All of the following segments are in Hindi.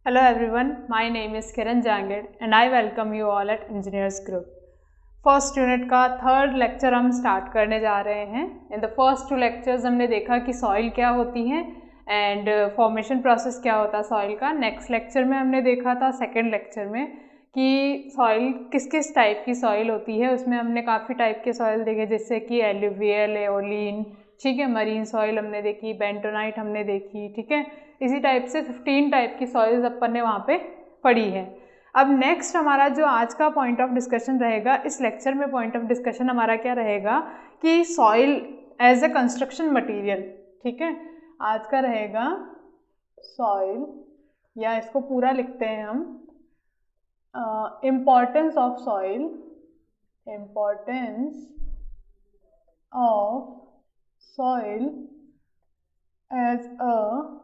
Hello everyone, my name is Kiran Jangid and I welcome you all at Engineers Group. First unit का थर्ड लेक्चर हम स्टार्ट करने जा रहे हैं। In the first to lectures हमने देखा कि सॉइल क्या होती है एंड फॉर्मेशन प्रोसेस क्या होता है सॉइल का। नेक्स्ट लेक्चर में हमने देखा था सेकेंड लेक्चर में कि सॉइल किस किस टाइप की सॉइल होती है। उसमें हमने काफ़ी टाइप के सॉइल देखे, जैसे कि एल्यूवियल, एओलिन, ठीक है, मरीन सॉइल हमने देखी, बेंटोनाइट हमने देखी, ठीक है। इसी टाइप से 15 टाइप की सॉइल्स अपन ने वहाँ पे पढ़ी है। अब नेक्स्ट हमारा जो आज का पॉइंट ऑफ डिस्कशन रहेगा, इस लेक्चर में पॉइंट ऑफ डिस्कशन हमारा क्या रहेगा कि soil as a construction material, ठीक है। आज का रहेगा सॉइल, या इसको पूरा लिखते हैं हम, importance of soil, importance of soil as a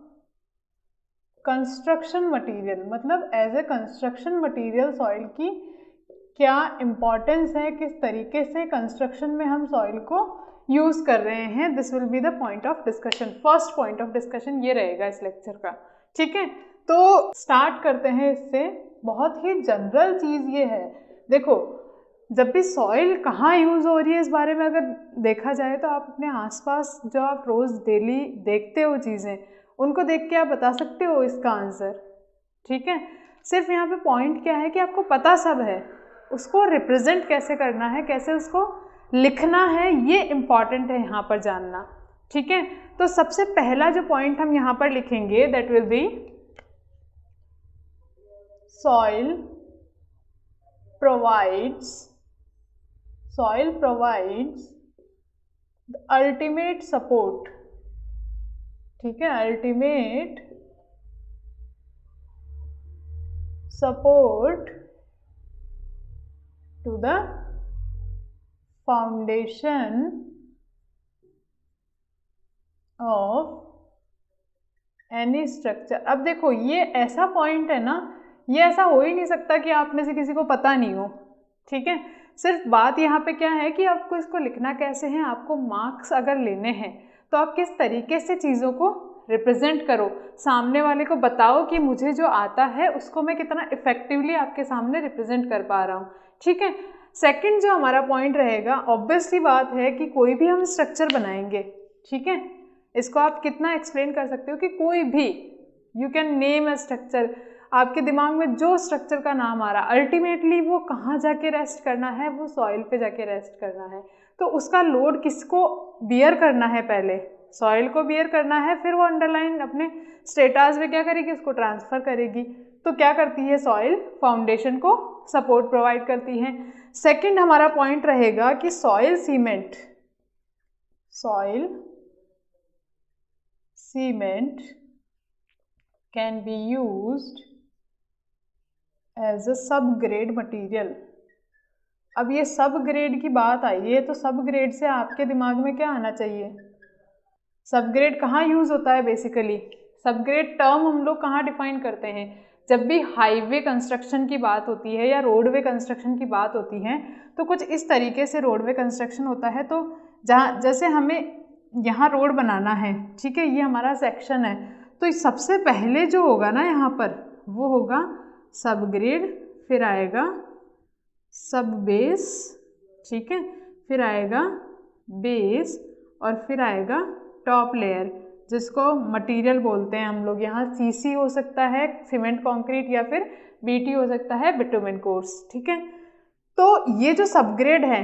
construction material. मतलब as a construction material soil की क्या इम्पॉर्टेंस है, किस तरीके से कंस्ट्रक्शन में हम सॉइल को यूज़ कर रहे हैं। This will be the point of discussion. First point of discussion ये रहेगा इस लेक्चर का, ठीक है। तो स्टार्ट करते हैं इससे। बहुत ही जनरल चीज़ ये है, देखो जब भी सॉइल कहाँ यूज़ हो रही है इस बारे में अगर देखा जाए तो आप अपने आसपास जो आप रोज़ डेली देखते हो चीज़ें, उनको देख के आप बता सकते हो इसका आंसर, ठीक है। सिर्फ यहाँ पे पॉइंट क्या है कि आपको पता सब है, उसको रिप्रेजेंट कैसे करना है, कैसे उसको लिखना है, ये इम्पॉर्टेंट है यहाँ पर जानना, ठीक है। तो सबसे पहला जो पॉइंट हम यहाँ पर लिखेंगे that will be soil provides the ultimate support, ठीक है, ultimate support to the foundation of any structure. अब देखो ये ऐसा पॉइंट है ना, ये ऐसा हो ही नहीं सकता कि आप में से किसी को पता नहीं हो, ठीक है। सिर्फ बात यहाँ पे क्या है कि आपको इसको लिखना कैसे है। आपको मार्क्स अगर लेने हैं तो आप किस तरीके से चीज़ों को रिप्रेजेंट करो, सामने वाले को बताओ कि मुझे जो आता है उसको मैं कितना इफेक्टिवली आपके सामने रिप्रेजेंट कर पा रहा हूँ, ठीक है। सेकंड जो हमारा पॉइंट रहेगा, ऑब्वियसली बात है कि कोई भी हम स्ट्रक्चर बनाएंगे, ठीक है, इसको आप कितना एक्सप्लेन कर सकते हो कि कोई भी, you can name a structure, आपके दिमाग में जो स्ट्रक्चर का नाम आ रहा, अल्टीमेटली वो कहाँ जाके रेस्ट करना है, वो सॉइल पे जाके रेस्ट करना है। तो उसका लोड किसको बियर करना है, पहले सॉइल को बियर करना है, फिर वो अंडरलाइन अपने स्टेटास में क्या करेगी, उसको ट्रांसफर करेगी। तो क्या करती है सॉइल, फाउंडेशन को सपोर्ट प्रोवाइड करती है। सेकंड हमारा पॉइंट रहेगा कि soil cement can be used as a sub grade material. अब ये सब ग्रेड की बात आई है तो सब ग्रेड से आपके दिमाग में क्या आना चाहिए, सब ग्रेड कहाँ यूज़ होता है बेसिकली। सब ग्रेड टर्म हम लोग कहाँ डिफाइन करते हैं, जब भी हाईवे कंस्ट्रक्शन की बात होती है या रोडवे कंस्ट्रक्शन की बात होती है तो कुछ इस तरीके से रोडवे कंस्ट्रक्शन होता है। तो जहाँ जैसे हमें यहाँ रोड बनाना है, ठीक है, ये हमारा सेक्शन है, तो सबसे पहले जो होगा ना यहाँ पर वो होगा सब ग्रेड, फिर आएगा सब बेस, ठीक है, फिर आएगा बेस और फिर आएगा टॉप लेयर, जिसको मटेरियल बोलते हैं हम लोग। यहाँ सीसी हो सकता है, सीमेंट कंक्रीट, या फिर बीटी हो सकता है, बिटुमेन कोर्स, ठीक है। तो ये जो सबग्रेड है,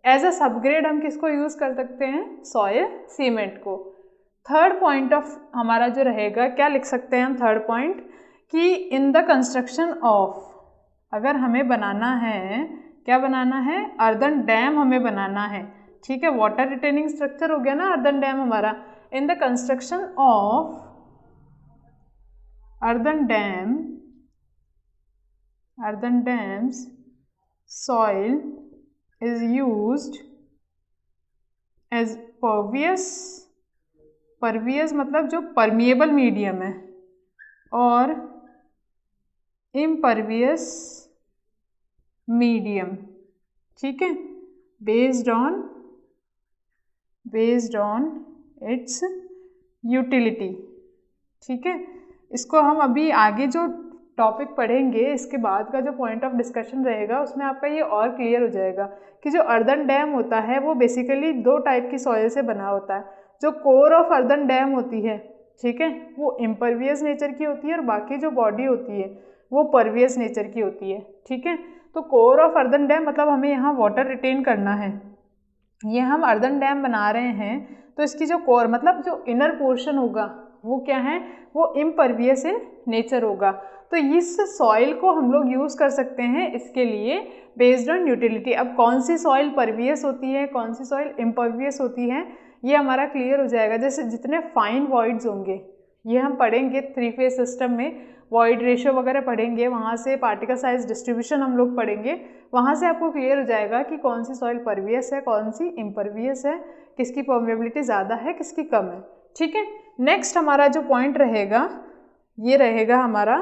एज अ सबग्रेड हम किसको यूज़ कर सकते हैं, सॉइल सीमेंट को। थर्ड पॉइंट ऑफ हमारा जो रहेगा, क्या लिख सकते हैं हम थर्ड पॉइंट, कि इन द कंस्ट्रक्शन ऑफ, अगर हमें बनाना है, क्या बनाना है, अर्दन डैम हमें बनाना है, ठीक है, वाटर रिटेनिंग स्ट्रक्चर हो गया ना अर्दन डैम हमारा। In the construction of earthen dams soil is used as pervious मतलब जो परमिएबल मीडियम है, और इम्परवियस मीडियम, ठीक है, बेस्ड ऑन इट्स यूटिलिटी, ठीक है। इसको हम अभी आगे जो टॉपिक पढ़ेंगे, इसके बाद का जो पॉइंट ऑफ डिस्कशन रहेगा उसमें आपका ये और क्लियर हो जाएगा कि जो अर्दन डैम होता है वो बेसिकली 2 टाइप की सॉइल से बना होता है। जो कोर ऑफ अर्दन डैम होती है, ठीक है, वो इम्परवियस नेचर की होती है और बाकी जो बॉडी होती है वो परवियस नेचर की होती है, ठीक है। तो कोर ऑफ अर्दन डैम मतलब हमें यहाँ वाटर रिटेन करना है। ये हम अर्दन डैम बना रहे हैं तो इसकी जो कोर मतलब जो इनर पोर्शन होगा वो क्या है, वो इम्परवियस इन नेचर होगा। तो इस सॉइल को हम लोग यूज़ कर सकते हैं इसके लिए बेस्ड ऑन यूटिलिटी। अब कौन सी सॉइल परवियस होती है, कौन सी सॉइल इम्परवियस होती है, ये हमारा क्लियर हो जाएगा। जैसे जितने फाइन वॉइड्स होंगे ये हम पढ़ेंगे 3 फेज सिस्टम में, वॉइड रेशियो वगैरह पढ़ेंगे, वहाँ से पार्टिकल साइज डिस्ट्रीब्यूशन हम लोग पढ़ेंगे, वहाँ से आपको क्लियर हो जाएगा कि कौन सी सॉइल परवियस है, कौन सी इम्परवियस है, किसकी परमेबिलिटी ज़्यादा है, किसकी कम है, ठीक है। नेक्स्ट हमारा जो पॉइंट रहेगा ये रहेगा हमारा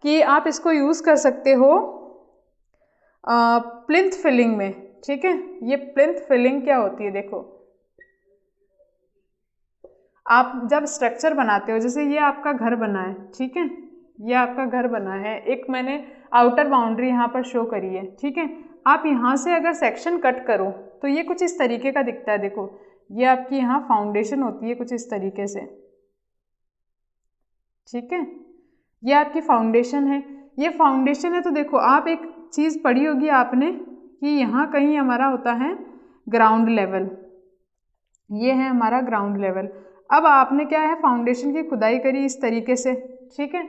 कि आप इसको यूज़ कर सकते हो प्लिंथ फिलिंग में, ठीक है। ये प्लिंथ फिलिंग क्या होती है, देखो आप जब स्ट्रक्चर बनाते हो, जैसे ये आपका घर बना है, ठीक है, ये आपका घर बना है, एक मैंने आउटर बाउंड्री यहाँ पर शो करी है, ठीक है। आप यहाँ से अगर सेक्शन कट करो तो ये कुछ इस तरीके का दिखता है। देखो ये आपकी यहाँ फाउंडेशन होती है कुछ इस तरीके से, ठीक है, ये आपकी फाउंडेशन है। ये फाउंडेशन है तो देखो आप एक चीज़ पढ़ी होगी आपने कि यहाँ कहीं हमारा होता है ग्राउंड लेवल, ये है हमारा ग्राउंड लेवल। अब आपने क्या है फाउंडेशन की खुदाई करी इस तरीके से, ठीक है,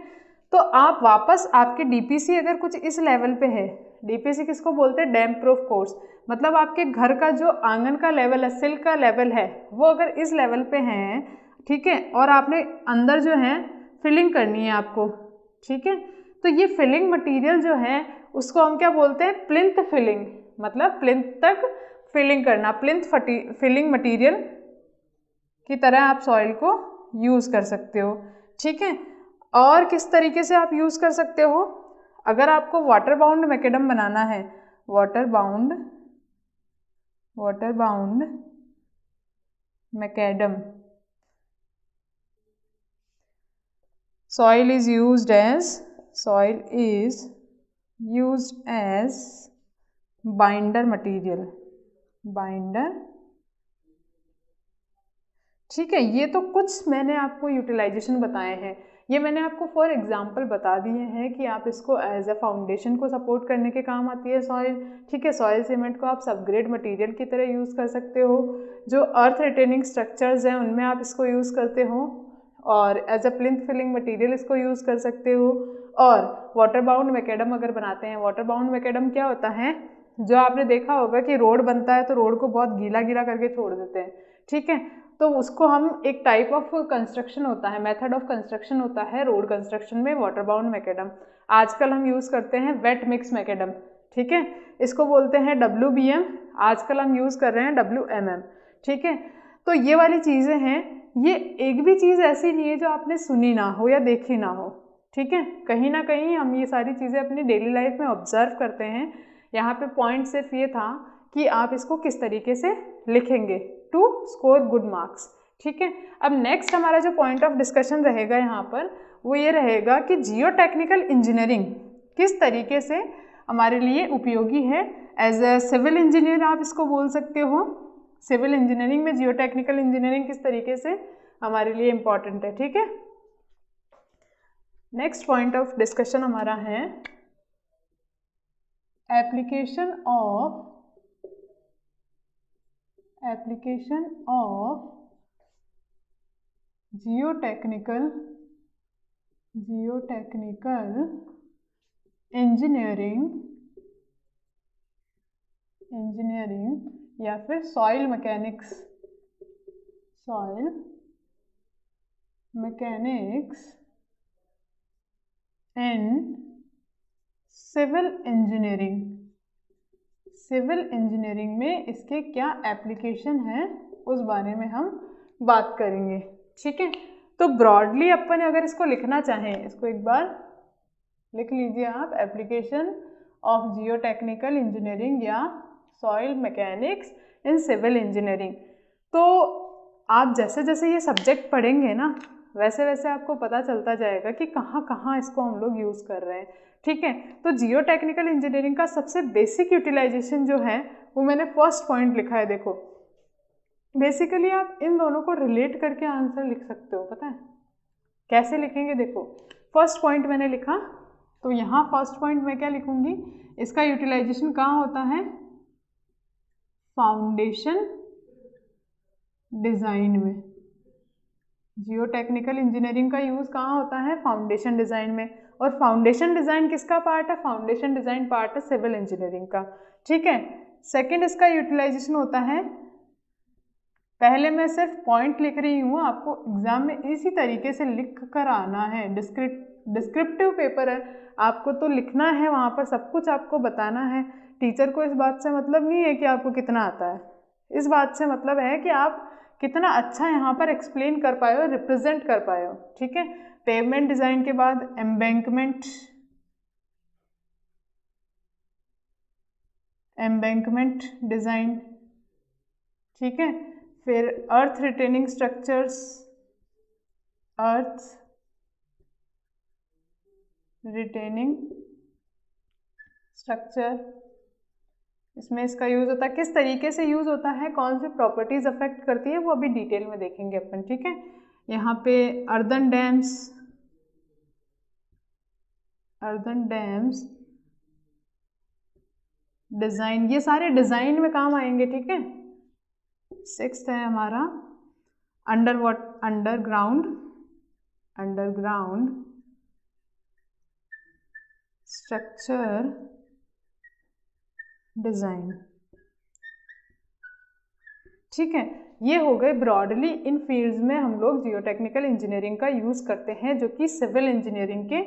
तो आप वापस आपके डीपीसी अगर कुछ इस लेवल पे है, डीपीसी किसको बोलते हैं, डैम प्रूफ कोर्स, मतलब आपके घर का जो आंगन का लेवल है, सिल का लेवल है, वो अगर इस लेवल पे है, ठीक है, और आपने अंदर जो है फिलिंग करनी है आपको, ठीक है, तो ये फिलिंग मटेरियल जो है उसको हम क्या बोलते हैं, प्लिंथ फिलिंग, मतलब प्लिंथ तक फिलिंग करना, प्लिंथ फिलिंग मटेरियल की तरह आप सॉइल को यूज़ कर सकते हो, ठीक है। और किस तरीके से आप यूज़ कर सकते हो, अगर आपको वाटर बाउंड मैकेडम बनाना है, water bound macadam, soil is used as binder material, ठीक है। ये तो कुछ मैंने आपको यूटिलाइजेशन बताए हैं, ये मैंने आपको फॉर एग्जांपल बता दिए हैं कि आप इसको एज अ फाउंडेशन को सपोर्ट करने के काम आती है सॉइल, ठीक है। सॉइल सीमेंट को आप सबग्रेड मटेरियल की तरह यूज़ कर सकते हो, जो अर्थ रिटेनिंग स्ट्रक्चर्स हैं उनमें आप इसको यूज़ करते हो, और as a plinth filling material इसको यूज़ कर सकते हो। और वाटर बाउंड मैकेडम अगर बनाते हैं, वाटर बाउंड मैकेडम क्या होता है, जो आपने देखा होगा कि रोड बनता है तो रोड को बहुत गीला गीला करके छोड़ देते हैं, ठीक है, तो उसको हम एक टाइप ऑफ कंस्ट्रक्शन होता है, मेथड ऑफ कंस्ट्रक्शन होता है रोड कंस्ट्रक्शन में वाटर बाउंड मैकेडम। आजकल हम यूज़ करते हैं वेट मिक्स मैकेडम, ठीक है, इसको बोलते हैं WBM, आजकल हम यूज़ कर रहे हैं WMM, ठीक है। तो ये वाली चीज़ें हैं, ये एक भी चीज़ ऐसी नहीं है जो आपने सुनी ना हो या देखी ना हो, ठीक है, कहीं ना कहीं हम ये सारी चीज़ें अपनी डेली लाइफ में ऑब्जर्व करते हैं। यहाँ पे पॉइंट सिर्फ ये था कि आप इसको किस तरीके से लिखेंगे टू स्कोर गुड मार्क्स, ठीक है। अब नेक्स्ट हमारा जो पॉइंट ऑफ डिस्कशन रहेगा यहाँ पर वो ये रहेगा कि जियो टेक्निकल इंजीनियरिंग किस तरीके से हमारे लिए उपयोगी है। एज अ सिविल इंजीनियर आप इसको बोल सकते हो, सिविल इंजीनियरिंग में जियो टेक्निकल इंजीनियरिंग किस तरीके से हमारे लिए इम्पॉर्टेंट है, ठीक है। नेक्स्ट पॉइंट ऑफ डिस्कशन हमारा है एप्लीकेशन ऑफ जियोटेक्निकल इंजीनियरिंग या फिर soil mechanics and civil engineering में इसके क्या एप्लीकेशन है उस बारे में हम बात करेंगे, ठीक है। तो ब्रॉडली अपन अगर इसको लिखना चाहें, इसको एक बार लिख लीजिए आप, एप्लीकेशन ऑफ जियोटेक्निकल इंजीनियरिंग या soil mechanics in civil engineering. तो आप जैसे जैसे ये सब्जेक्ट पढ़ेंगे ना वैसे वैसे आपको पता चलता जाएगा कि कहाँ कहाँ इसको हम लोग यूज़ कर रहे हैं। ठीक है, तो जियो टेक्निकल इंजीनियरिंग का सबसे बेसिक यूटिलाइजेशन जो है वो मैंने फर्स्ट पॉइंट लिखा है। देखो बेसिकली आप इन दोनों को रिलेट करके आंसर लिख सकते हो। पता है कैसे लिखेंगे? देखो फर्स्ट पॉइंट मैंने लिखा, तो यहाँ फर्स्ट पॉइंट में क्या लिखूंगी, इसका यूटिलाइजेशन कहाँ होता है? फाउंडेशन डिज़ाइन में। जियो टेक्निकल इंजीनियरिंग का यूज़ कहाँ होता है? फाउंडेशन डिज़ाइन में। और फाउंडेशन डिज़ाइन किसका पार्ट है? फाउंडेशन डिज़ाइन पार्ट है सिविल इंजीनियरिंग का। ठीक है, सेकंड इसका यूटिलाइजेशन होता है, पहले मैं सिर्फ पॉइंट लिख रही हूँ, आपको एग्जाम में इसी तरीके से लिख कर आना है। डिस्क्रिप्टिव पेपर है, आपको तो लिखना है, वहाँ पर सब कुछ आपको बताना है। टीचर को इस बात से मतलब नहीं है कि आपको कितना आता है, इस बात से मतलब है कि आप कितना अच्छा यहाँ पर एक्सप्लेन कर पाए हो, रिप्रेजेंट कर पाए हो। ठीक है, पेवमेंट डिज़ाइन के बाद एम्बैंकमेंट डिज़ाइन। ठीक है, फिर अर्थ रिटेनिंग स्ट्रक्चर्स, अर्थ रिटेनिंग स्ट्रक्चर, इसमें इसका यूज़ होता है, किस तरीके से यूज़ होता है, कौन सी प्रॉपर्टीज अफेक्ट करती है, वो अभी डिटेल में देखेंगे अपन। ठीक है, यहाँ पे अर्दन डैम्स डिज़ाइन, ये सारे डिज़ाइन में काम आएंगे। ठीक है, सिक्स्थ है हमारा अंडरग्राउंड स्ट्रक्चर डिज़ाइन। ठीक है, ये हो गए ब्रॉडली इन फील्ड्स में हम लोग जियोटेक्निकल इंजीनियरिंग का यूज़ करते हैं, जो कि सिविल इंजीनियरिंग के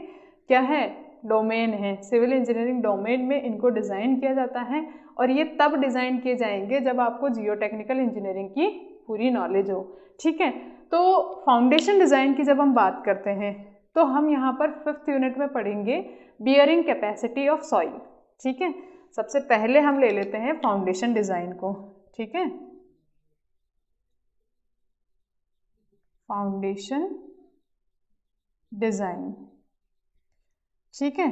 क्या है? डोमेन है। सिविल इंजीनियरिंग डोमेन में इनको डिज़ाइन किया जाता है, और ये तब डिज़ाइन किए जाएंगे जब आपको जियोटेक्निकल इंजीनियरिंग की पूरी नॉलेज हो। ठीक है, तो फाउंडेशन डिज़ाइन की जब हम बात करते हैं तो हम यहाँ पर 5th यूनिट में पढ़ेंगे बियरिंग कैपेसिटी ऑफ सॉइल। ठीक है, सबसे पहले हम ले लेते हैं फाउंडेशन डिज़ाइन को। ठीक है, फाउंडेशन डिज़ाइन। ठीक है,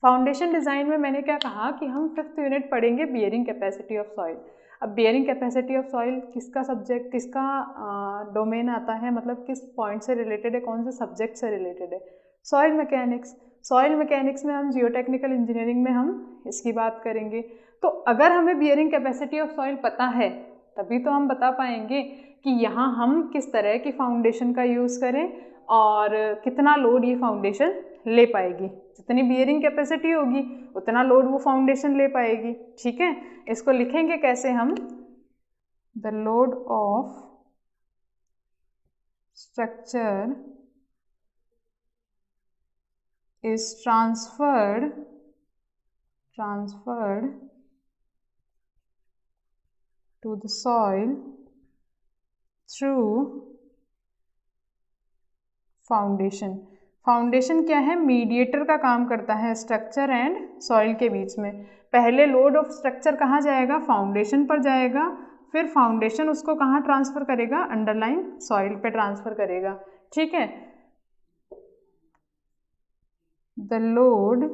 फाउंडेशन डिज़ाइन में मैंने क्या कहा कि हम 5th यूनिट पढ़ेंगे बियरिंग कैपेसिटी ऑफ सॉइल। अब बियरिंग कैपेसिटी ऑफ सॉइल किसका सब्जेक्ट, किसका डोमेन आता है, मतलब किस पॉइंट से रिलेटेड है, कौन से सब्जेक्ट से रिलेटेड है? Soil mechanics. सॉइल मैकेनिक्स में हम जियोटेक्निकल इंजीनियरिंग में हम इसकी बात करेंगे। तो अगर हमें बियरिंग कैपेसिटी ऑफ सॉइल पता है तभी तो हम बता पाएंगे कि यहाँ हम किस तरह की फाउंडेशन का यूज़ करें और कितना लोड ये फाउंडेशन ले पाएगी। जितनी बियरिंग कैपेसिटी होगी उतना लोड वो फाउंडेशन ले पाएगी। ठीक है, इसको लिखेंगे कैसे हम? The load of structure is transferred to the soil through foundation. Foundation क्या है? मीडिएटर का काम करता है स्ट्रक्चर एंड सॉइल के बीच में। पहले लोड ऑफ स्ट्रक्चर कहाँ जाएगा? फाउंडेशन पर जाएगा, फिर फाउंडेशन उसको कहाँ ट्रांसफर करेगा? अंडरलाइन सॉइल पे ट्रांसफर करेगा। ठीक है, the load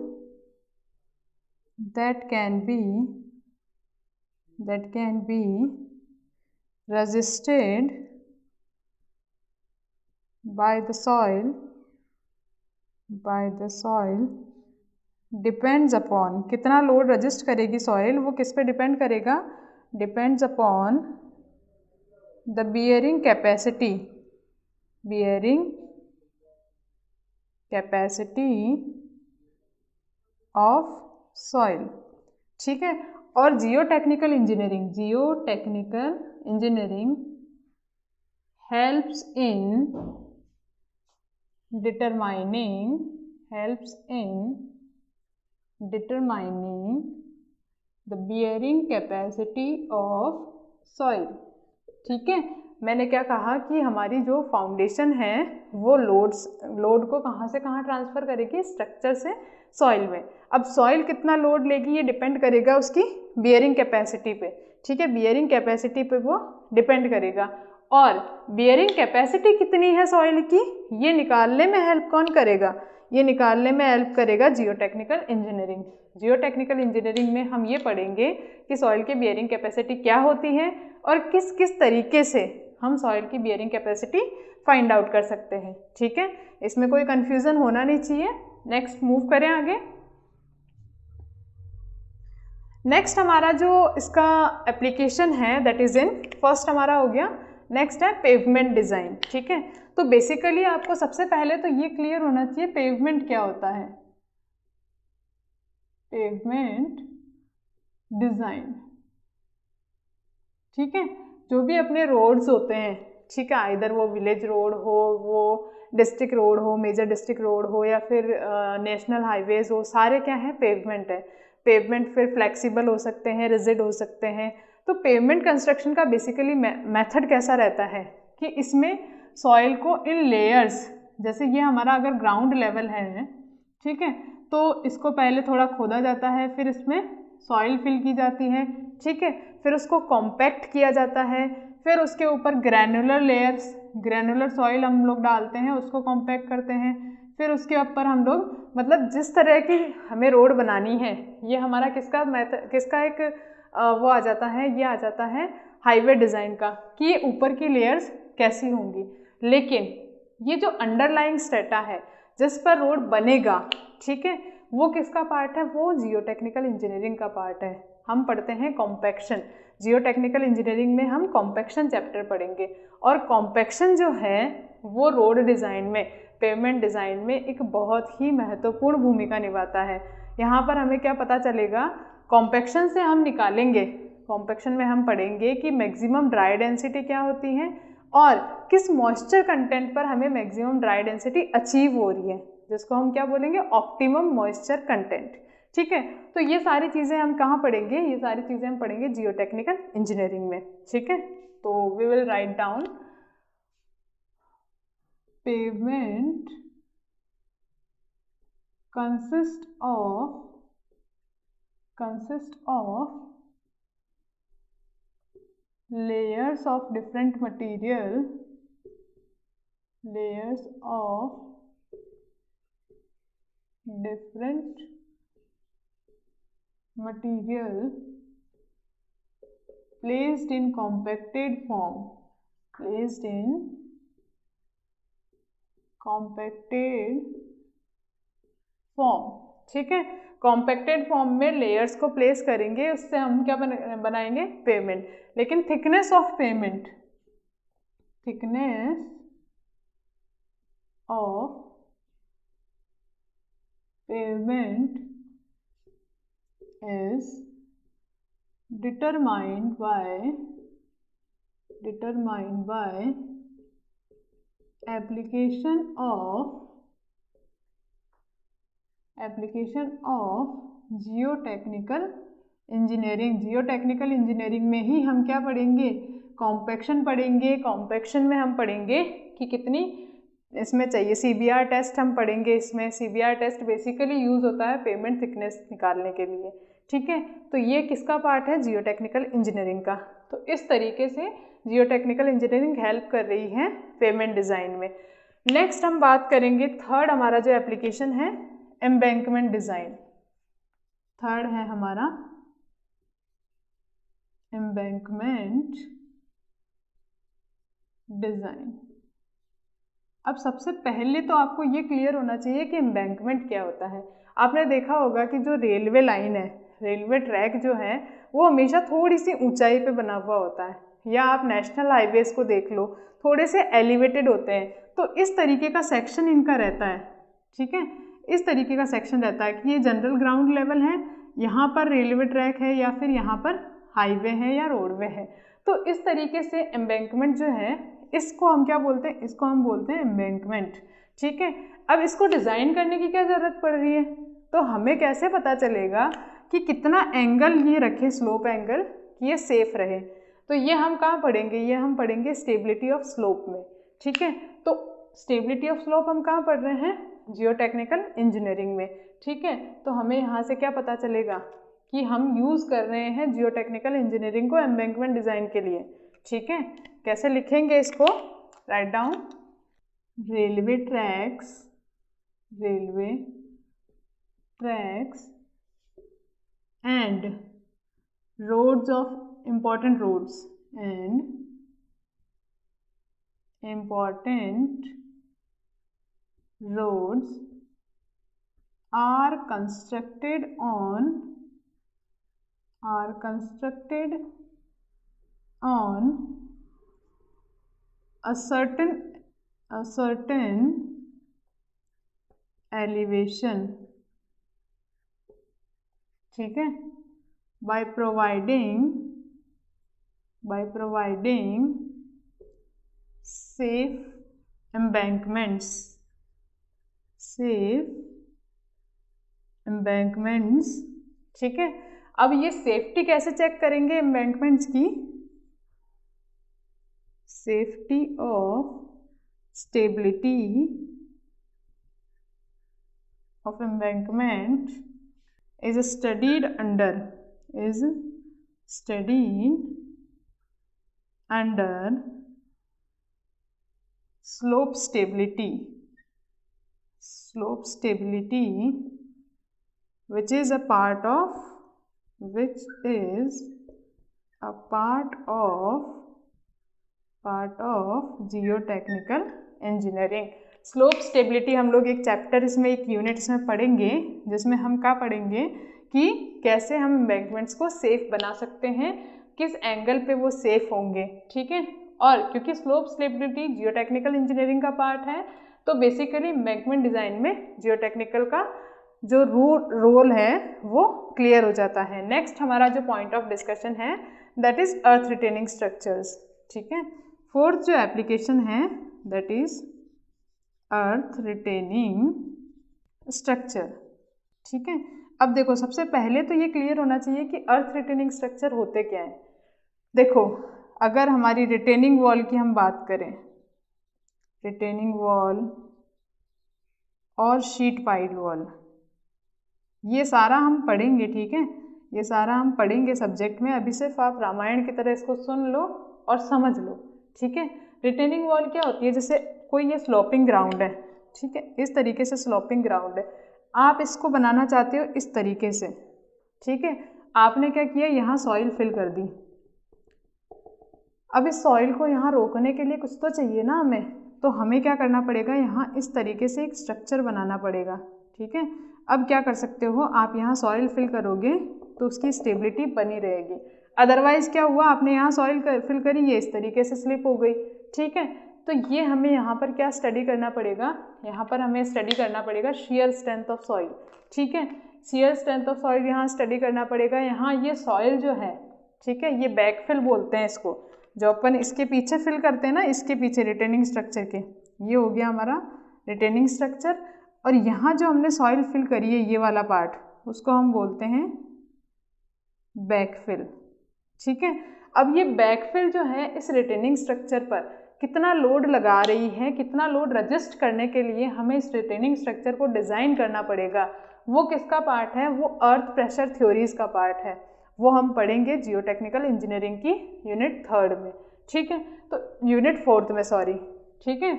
that can be resisted by the soil depends upon, कितना लोड रजिस्ट करेगी सॉइल, वो किस पे डिपेंड करेगा? Depends upon the bearing capacity of soil. ठीक है, और geotechnical engineering helps in determining the bearing capacity of soil. ठीक है, मैंने क्या कहा कि हमारी जो फाउंडेशन है वो लोड को कहाँ से कहाँ ट्रांसफ़र करेगी? स्ट्रक्चर से सॉइल में। अब सॉइल कितना लोड लेगी ये डिपेंड करेगा उसकी बियरिंग कैपेसिटी पे। ठीक है, बियरिंग कैपेसिटी पे वो डिपेंड करेगा। और बियरिंग कैपेसिटी कितनी है सॉइल की, ये निकालने में हेल्प कौन करेगा, ये निकालने में हेल्प करेगा जियोटेक्निकल इंजीनियरिंग। जियोटेक्निकल इंजीनियरिंग में हम ये पढ़ेंगे कि सॉइल की बियरिंग कैपेसिटी क्या होती है और किस किस तरीके से हम सॉइल की बियरिंग कैपेसिटी फाइंड आउट कर सकते हैं। ठीक है, इसमें कोई कंफ्यूजन होना नहीं चाहिए। नेक्स्ट मूव करें आगे। नेक्स्ट हमारा जो इसका एप्लीकेशन है दैट इज इन, फर्स्ट हमारा हो गया, नेक्स्ट है पेवमेंट डिज़ाइन। ठीक है, तो बेसिकली आपको सबसे पहले तो ये क्लियर होना चाहिए पेवमेंट क्या होता है। पेवमेंट डिज़ाइन, ठीक है, जो भी अपने रोड्स होते हैं, ठीक है, आइदर वो विलेज रोड हो, वो डिस्ट्रिक्ट रोड हो, मेजर डिस्ट्रिक्ट रोड हो, या फिर नेशनल हाईवेज हो, सारे क्या है, पेवमेंट है। पेवमेंट फिर फ्लेक्सिबल हो सकते हैं, रिजिड हो सकते हैं। तो पेवमेंट कंस्ट्रक्शन का बेसिकली मेथड कैसा रहता है कि इसमें सॉइल को इन लेयर्स, जैसे ये हमारा अगर ग्राउंड लेवल है, ठीक है, तो इसको पहले थोड़ा खोदा जाता है, फिर इसमें सॉइल फिल की जाती है, ठीक है, फिर उसको कॉम्पैक्ट किया जाता है, फिर उसके ऊपर ग्रैनुलर लेयर्स, ग्रैनुलर सॉइल हम लोग डालते हैं, उसको कॉम्पैक्ट करते हैं, फिर उसके ऊपर हम लोग, मतलब जिस तरह की हमें रोड बनानी है, ये हमारा किसका एक वो आ जाता है, ये आ जाता है हाईवे डिज़ाइन का, कि ये ऊपर की लेयर्स कैसी होंगी। लेकिन ये जो अंडरलाइंग स्ट्रेटा है जिस पर रोड बनेगा, ठीक है, वो किसका पार्ट है, वो जियोटेक्निकल इंजीनियरिंग का पार्ट है। हम पढ़ते हैं कॉम्पैक्शन, जियोटेक्निकल इंजीनियरिंग में हम कॉम्पैक्शन चैप्टर पढ़ेंगे, और कॉम्पैक्शन जो है वो रोड डिज़ाइन में, पेवमेंट डिज़ाइन में एक बहुत ही महत्वपूर्ण भूमिका निभाता है। यहाँ पर हमें क्या पता चलेगा, कॉम्पैक्शन से हम निकालेंगे, कॉम्पैक्शन में हम पढ़ेंगे कि मैक्सिमम ड्राई डेंसिटी क्या होती है और किस मॉइस्चर कंटेंट पर हमें मैक्सिमम ड्राई डेंसिटी अचीव हो रही है, जिसको हम क्या बोलेंगे, ऑप्टिमम मॉइस्चर कंटेंट। ठीक है, तो ये सारी चीज़ें हम कहाँ पढ़ेंगे, ये सारी चीज़ें हम पढ़ेंगे जियोटेक्निकल इंजीनियरिंग में। ठीक है, तो we will write down pavement consist of layers of different material, placed in compacted form, ठीक है, कॉम्पैक्टेड फॉर्म में लेयर्स को प्लेस करेंगे, उससे हम क्या बनाएंगे, पेवमेंट। लेकिन thickness of pavement is determined by application of geotechnical engineering. Geotechnical engineering में ही हम क्या पढ़ेंगे, कॉम्पैक्शन पढ़ेंगे। कॉम्पैक्शन में हम पढ़ेंगे कि कितनी इसमें चाहिए, सीबीआर टेस्ट हम पढ़ेंगे। इसमें सीबीआर टेस्ट बेसिकली यूज़ होता है पेवमेंट थिकनेस निकालने के लिए। ठीक है, तो ये किसका पार्ट है, जियोटेक्निकल इंजीनियरिंग का। तो इस तरीके से जियोटेक्निकल इंजीनियरिंग हेल्प कर रही है पेवमेंट डिज़ाइन में। नेक्स्ट हम बात करेंगे, थर्ड हमारा जो एप्लीकेशन है, एम्बैंकमेंट डिज़ाइन। थर्ड है हमारा एम्बैंकमेंट डिज़ाइन। अब सबसे पहले तो आपको ये क्लियर होना चाहिए कि एम्बैंकमेंट क्या होता है। आपने देखा होगा कि जो रेलवे लाइन है, रेलवे ट्रैक जो है, वो हमेशा थोड़ी सी ऊंचाई पे बना हुआ होता है, या आप नेशनल हाईवेज को देख लो, थोड़े से एलिवेटेड होते हैं। तो इस तरीके का सेक्शन इनका रहता है। ठीक है, इस तरीके का सेक्शन रहता है कि ये जनरल ग्राउंड लेवल है, यहाँ पर रेलवे ट्रैक है, या फिर यहाँ पर हाईवे है या रोडवे है। तो इस तरीके से एम्बैंकमेंट जो है, इसको हम क्या बोलते हैं, इसको हम बोलते हैं एम्बैंकमेंट। ठीक है, अब इसको डिज़ाइन करने की क्या ज़रूरत पड़ रही है, तो हमें कैसे पता चलेगा कि कितना एंगल ये रखे, स्लोप एंगल, कि ये सेफ रहे। तो ये हम कहाँ पढ़ेंगे, ये हम पढ़ेंगे स्टेबिलिटी ऑफ स्लोप में। ठीक है, तो स्टेबिलिटी ऑफ स्लोप हम कहाँ पढ़ रहे हैं, जियोटेक्निकल इंजीनियरिंग में। ठीक है, तो हमें यहाँ से क्या पता चलेगा कि हम यूज़ कर रहे हैं जियोटेक्निकल इंजीनियरिंग को एम्बैंकमेंट डिज़ाइन के लिए। ठीक है, कैसे लिखेंगे इसको? Write down, railway tracks and roads of important roads are constructed on a certain elevation, ठीक है, by providing safe embankments, ठीक है। अब ये सेफ्टी कैसे चेक करेंगे एम्बैंकमेंट्स की? Safety of stability of embankment is studied under slope stability, which is a part of geotechnical engineering। Slope stability हम लोग एक चैप्टर इसमें, एक यूनिट इसमें पढ़ेंगे, जिसमें हम क्या पढ़ेंगे कि कैसे हम एम्बैंकमेंट्स को सेफ बना सकते हैं, किस एंगल पे वो सेफ होंगे, ठीक है। और क्योंकि स्लोप स्टेबिलिटी जियोटेक्निकल इंजीनियरिंग का पार्ट है, तो बेसिकली एम्बैंकमेंट डिज़ाइन में जियोटेक्निकल का जो रोल है वो क्लियर हो जाता है। नेक्स्ट हमारा जो पॉइंट ऑफ डिस्कशन है that is earth retaining structures, ठीक है। फोर्थ जो एप्लीकेशन है that is earth retaining structure, ठीक है। अब देखो, सबसे पहले तो ये क्लियर होना चाहिए कि अर्थ रिटेनिंग स्ट्रक्चर होते क्या हैं। देखो, अगर हमारी रिटेनिंग वॉल की हम बात करें, रिटेनिंग वॉल और शीट पाइल वॉल, ये सारा हम पढ़ेंगे, ठीक है। ये सारा हम पढ़ेंगे सब्जेक्ट में। अभी सिर्फ आप रामायण की तरह इसको सुन लो और समझ लो, ठीक है। रिटेनिंग वॉल क्या होती है? जैसे कोई ये स्लोपिंग ग्राउंड है, ठीक है, इस तरीके से स्लोपिंग ग्राउंड है, आप इसको बनाना चाहते हो इस तरीके से, ठीक है। आपने क्या किया, यहाँ सॉइल फिल कर दी। अब इस सॉइल को यहाँ रोकने के लिए कुछ तो चाहिए ना हमें, तो हमें क्या करना पड़ेगा, यहाँ इस तरीके से एक स्ट्रक्चर बनाना पड़ेगा, ठीक है। अब क्या कर सकते हो, आप यहाँ सॉइल फिल करोगे तो उसकी स्टेबिलिटी बनी रहेगी। अदरवाइज क्या हुआ, आपने यहाँ सॉइल फिल करी, ये इस तरीके से स्लिप हो गई, ठीक है। तो ये हमें यहाँ पर क्या स्टडी करना पड़ेगा, यहाँ पर हमें स्टडी करना पड़ेगा शेयर स्ट्रेंथ ऑफ सॉइल, ठीक है। शेयर स्ट्रेंथ ऑफ सॉइल यहाँ स्टडी करना पड़ेगा। यहाँ ये सॉइल जो है, ठीक है, ये बैकफिल बोलते हैं इसको, जो अपन इसके पीछे फिल करते हैं ना, इसके पीछे रिटेनिंग स्ट्रक्चर के, ये हो गया हमारा रिटेनिंग स्ट्रक्चर। और यहाँ जो हमने सॉइल फिल करी है, ये वाला पार्ट, उसको हम बोलते हैं बैकफिल, ठीक है। अब ये बैकफिल जो है इस रिटेनिंग स्ट्रक्चर पर कितना लोड लगा रही है, कितना लोड रजिस्ट करने के लिए हमें इस रिटेनिंग स्ट्रक्चर को डिज़ाइन करना पड़ेगा, वो किसका पार्ट है, वो अर्थ प्रेशर थ्योरीज का पार्ट है। वो हम पढ़ेंगे जियोटेक्निकल इंजीनियरिंग की यूनिट 3 में, ठीक है, तो यूनिट 4 में, सॉरी, ठीक है।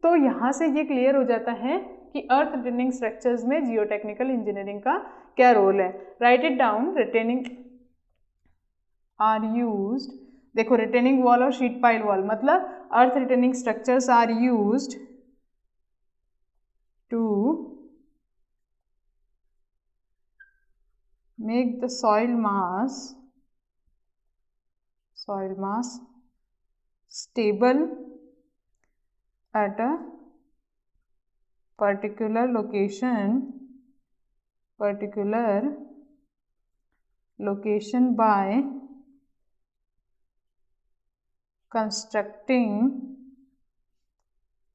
तो यहाँ से ये क्लियर हो जाता है कि अर्थ रिटेनिंग स्ट्रक्चर्स में जियोटेक्निकल इंजीनियरिंग का क्या रोल है। Write it down, retaining are used, देखो रिटेनिंग वॉल और शीट पाइल वॉल, मतलब earth retaining structures are used to make the soil mass stable at a particular location by constructing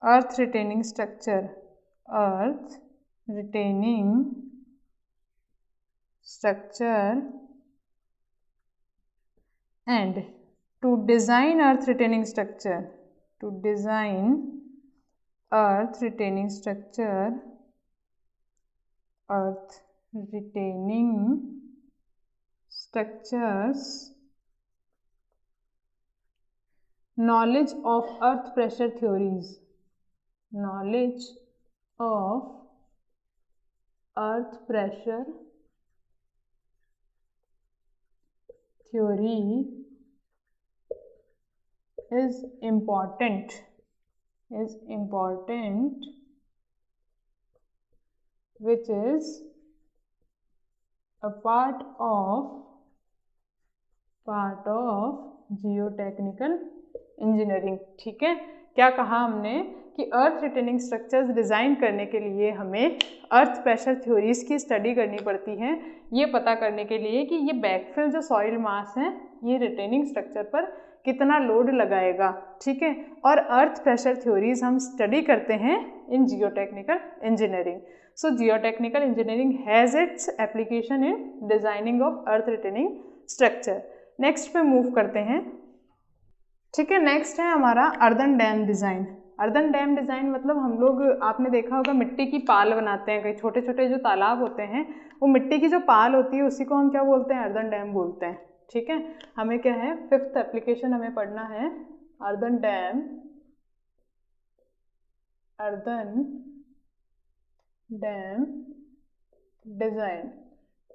earth retaining structure and to design earth retaining structure, earth retaining structures knowledge of earth pressure theories, knowledge of earth pressure theory is important, which is a part of geotechnical engineering. ठीक है, क्या कहा हमने कि अर्थ रिटेनिंग स्ट्रक्चर्स डिज़ाइन करने के लिए हमें अर्थ प्रेशर थ्योरीज की स्टडी करनी पड़ती है, ये पता करने के लिए कि ये बैकफिल जो सॉइल मास है ये रिटेनिंग स्ट्रक्चर पर कितना लोड लगाएगा। ठीक है, और अर्थ प्रेशर थ्योरीज हम स्टडी करते हैं in geotechnical engineering. So geotechnical engineering has its application in designing of earth retaining structure. Next पे मूव करते हैं। ठीक है, नेक्स्ट है हमारा earthen dam design. Earthen dam design मतलब हम लोग, आपने देखा होगा मिट्टी की पाल बनाते हैं, कई छोटे छोटे जो तालाब होते हैं वो मिट्टी की जो पाल होती है उसी को हम क्या बोलते हैं, अर्दन डैम बोलते हैं। ठीक है, हमें क्या है, फिफ्थ एप्लीकेशन हमें पढ़ना है अर्दन डैम डिज़ाइन।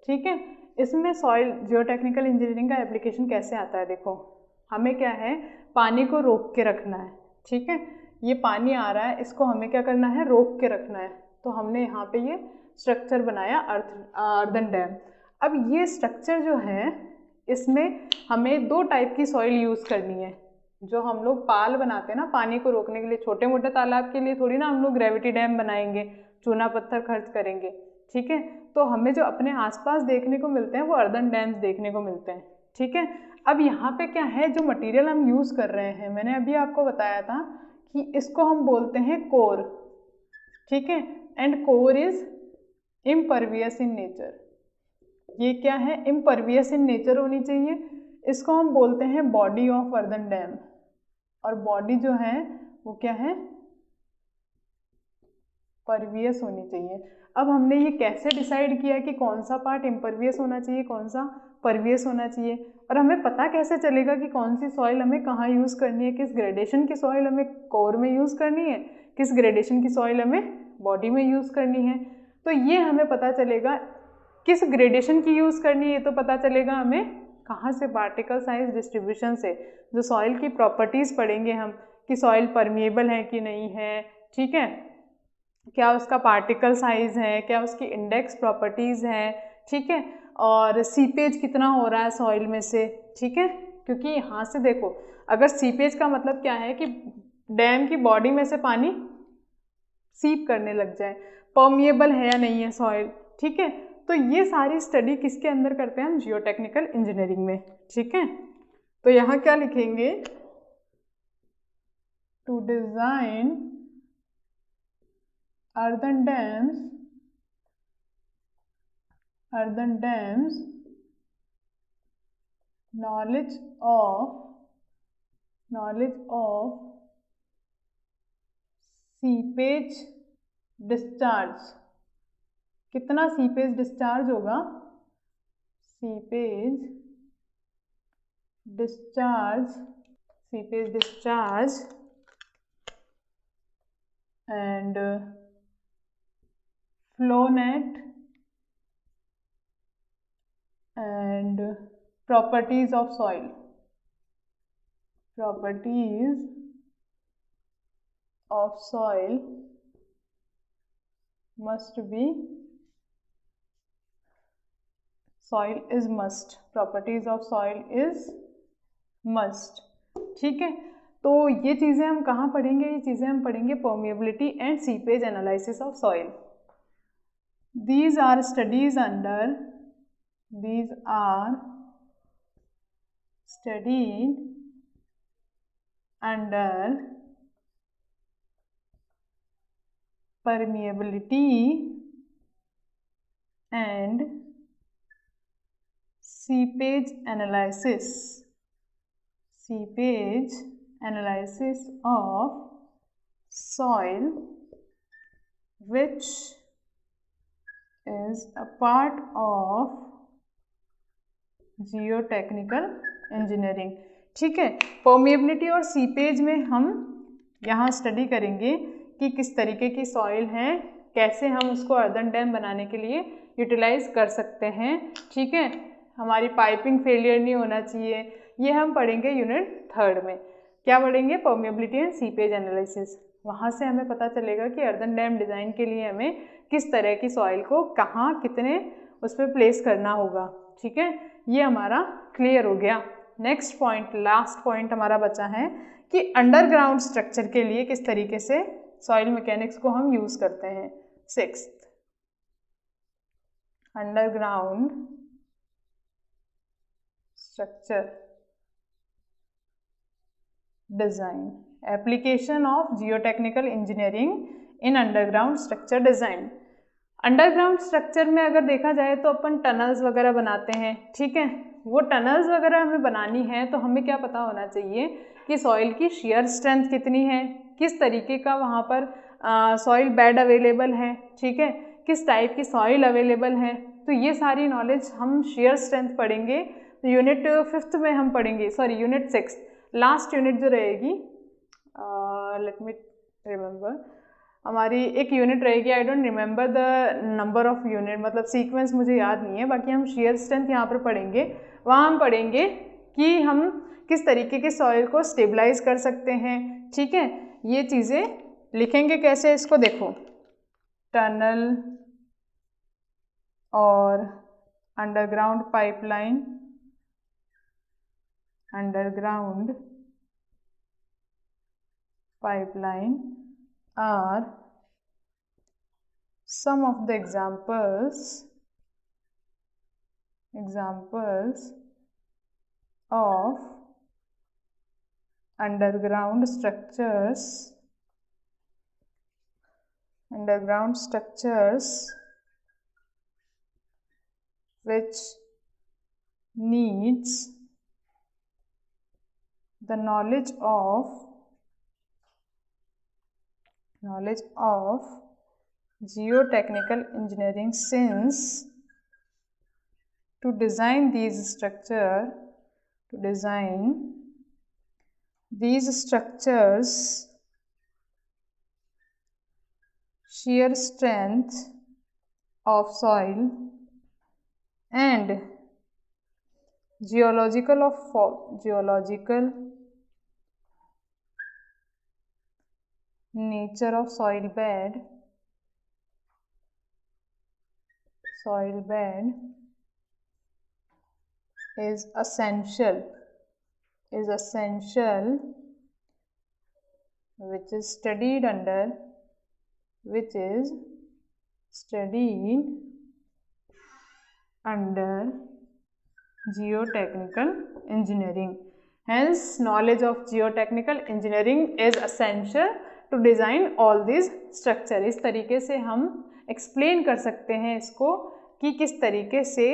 ठीक है, इसमें सॉइल जियोटेक्निकल इंजीनियरिंग का एप्लीकेशन कैसे आता है, देखो हमें क्या है, पानी को रोक के रखना है। ठीक है, ये पानी आ रहा है, इसको हमें क्या करना है, रोक के रखना है। तो हमने यहाँ पे ये स्ट्रक्चर बनाया अर्दन डैम। अब ये स्ट्रक्चर जो है इसमें हमें दो टाइप की सॉइल यूज़ करनी है। जो हम लोग पाल बनाते हैं ना पानी को रोकने के लिए, छोटे मोटे तालाब के लिए थोड़ी ना हम लोग ग्रेविटी डैम बनाएंगे, चूना पत्थर खर्च करेंगे। ठीक है, तो हमें जो अपने आसपास देखने को मिलते हैं वो अर्दन डैम्स देखने को मिलते हैं। ठीक है, अब यहाँ पे क्या है, जो मटेरियल हम यूज़ कर रहे हैं, मैंने अभी आपको बताया था कि इसको हम बोलते हैं कोर। ठीक है, and core is impervious in nature. ये क्या है, इम्परवियस इन नेचर होनी चाहिए। इसको हम बोलते हैं बॉडी ऑफ अर्दन डैम, और बॉडी जो है वो क्या है, परवियस होनी चाहिए। अब हमने ये कैसे डिसाइड किया कि कौन सा पार्ट इम्परवियस होना चाहिए, कौन सा परवियस होना चाहिए, और हमें पता कैसे चलेगा कि कौन सी सॉइल हमें कहाँ यूज़ करनी है, किस ग्रेडेशन की सॉइल हमें कोर में यूज़ करनी है, किस ग्रेडेशन की सॉइल हमें बॉडी में यूज़ करनी है। तो ये हमें पता चलेगा, किस ग्रेडेशन की यूज़ करनी है ये तो पता चलेगा हमें कहाँ से, पार्टिकल साइज डिस्ट्रीब्यूशन से। जो सॉइल की प्रॉपर्टीज़ पढ़ेंगे हम कि सॉइल परमिएबल है कि नहीं है, ठीक है, क्या उसका पार्टिकल साइज है, क्या उसकी इंडेक्स प्रॉपर्टीज़ हैं, ठीक है, और सीपेज कितना हो रहा है सॉइल में से। ठीक है, क्योंकि यहाँ से देखो, अगर सीपेज का मतलब क्या है कि डैम की बॉडी में से पानी सीप करने लग जाए, परमिएबल है या नहीं है सॉइल। ठीक है, तो ये सारी स्टडी किसके अंदर करते हैं हम, जियोटेक्निकल इंजीनियरिंग में। ठीक है, तो यहाँ क्या लिखेंगे, to design earthen dams knowledge of seepage discharge. कितना सीपेज डिस्चार्ज होगा, seepage discharge and flow net and properties of soil must be, soil is must, properties of soil is must। ठीक है, तो ये चीज़ें हम कहाँ पढ़ेंगे, ये चीज़ें हम पढ़ेंगे permeability and seepage analysis of soil. these are studied under permeability and seepage analysis of soil, which is a part of geotechnical engineering। ठीक है। परमिएबिलिटी और सीपेज में हम यहाँ स्टडी करेंगे कि किस तरीके की सॉइल है, कैसे हम उसको अर्दन डैम बनाने के लिए यूटिलाइज कर सकते हैं। ठीक है, हमारी पाइपिंग फेलियर नहीं होना चाहिए, ये हम पढ़ेंगे यूनिट 3 में। क्या पढ़ेंगे? Permeability and seepage analysis. वहाँ से हमें पता चलेगा कि अर्दन डैम डिज़ाइन के लिए हमें किस तरह की सॉइल को कहाँ कितने उस पर प्लेस करना होगा। ठीक है, ये हमारा क्लियर हो गया। नेक्स्ट पॉइंट, लास्ट पॉइंट हमारा बचा है कि अंडरग्राउंड स्ट्रक्चर के लिए किस तरीके से सॉइल मैकेनिक्स को हम यूज़ करते हैं। 6th, underground structure design, application of geotechnical engineering in underground structure design. Underground structure में अगर देखा जाए तो अपन टनल्स वगैरह बनाते हैं। ठीक है, वो टनल्स वगैरह हमें बनानी है तो हमें क्या पता होना चाहिए कि सॉइल की शेयर स्ट्रेंथ कितनी है, किस तरीके का वहाँ पर सॉइल बेड अवेलेबल है। ठीक है, किस टाइप की सॉइल अवेलेबल है। तो ये सारी नॉलेज हम शेयर स्ट्रेंथ पढ़ेंगे तो यूनिट 5th में हम पढ़ेंगे, सॉरी यूनिट 6, लास्ट यूनिट जो रहेगी, लेट मी रिमेंबर, हमारी एक यूनिट रहेगी, I don't remember the number of unit, मतलब सीक्वेंस मुझे याद नहीं है। बाकी हम शेयर स्ट्रेंथ यहाँ पर पढ़ेंगे। वहाँ हम पढ़ेंगे कि हम किस तरीके के सॉइल को स्टेबलाइज कर सकते हैं। ठीक है, ये चीज़ें लिखेंगे कैसे, इसको देखो, टनल और underground pipeline, underground pipeline are some of the examples of underground structures which needs the knowledge of geotechnical engineering, since to design these structures shear strength of soil and geological nature of soil bed is essential which is studied under geotechnical engineering. Hence, knowledge of geotechnical engineering is essential to design all these structure. इस तरीके से हम एक्सप्लेन कर सकते हैं इसको कि किस तरीके से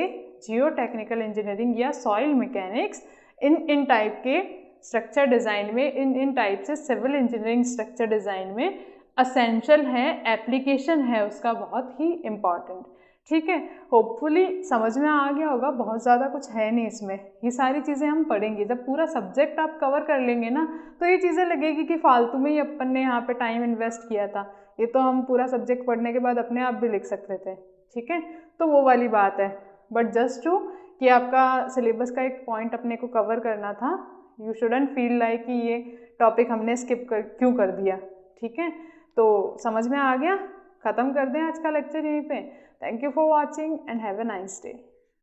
जियोटेक्निकल इंजीनियरिंग या सॉइल मैकेनिक्स इन टाइप के स्ट्रक्चर डिज़ाइन में, इन टाइप से सिविल इंजीनियरिंग स्ट्रक्चर डिज़ाइन में असेंशियल है, एप्लीकेशन है उसका बहुत ही इम्पॉर्टेंट। ठीक है, होपफुली समझ में आ गया होगा, बहुत ज़्यादा कुछ है नहीं इसमें। ये सारी चीज़ें हम पढ़ेंगे, जब पूरा सब्जेक्ट आप कवर कर लेंगे ना तो ये चीज़ें लगेगी कि फालतू में ही अपन ने यहाँ पे टाइम इन्वेस्ट किया था, ये तो हम पूरा सब्जेक्ट पढ़ने के बाद अपने आप भी लिख सकते थे। ठीक है, तो वो वाली बात है, बट जस्ट टू कि आपका सिलेबस का एक पॉइंट अपने को कवर करना था। यू शुडंट फील लाइक कि ये टॉपिक हमने स्किप क्यों कर दिया। ठीक है, तो समझ में आ गया, ख़त्म कर दें आज का लेक्चर यहीं पे। Thank you for watching and have a nice day.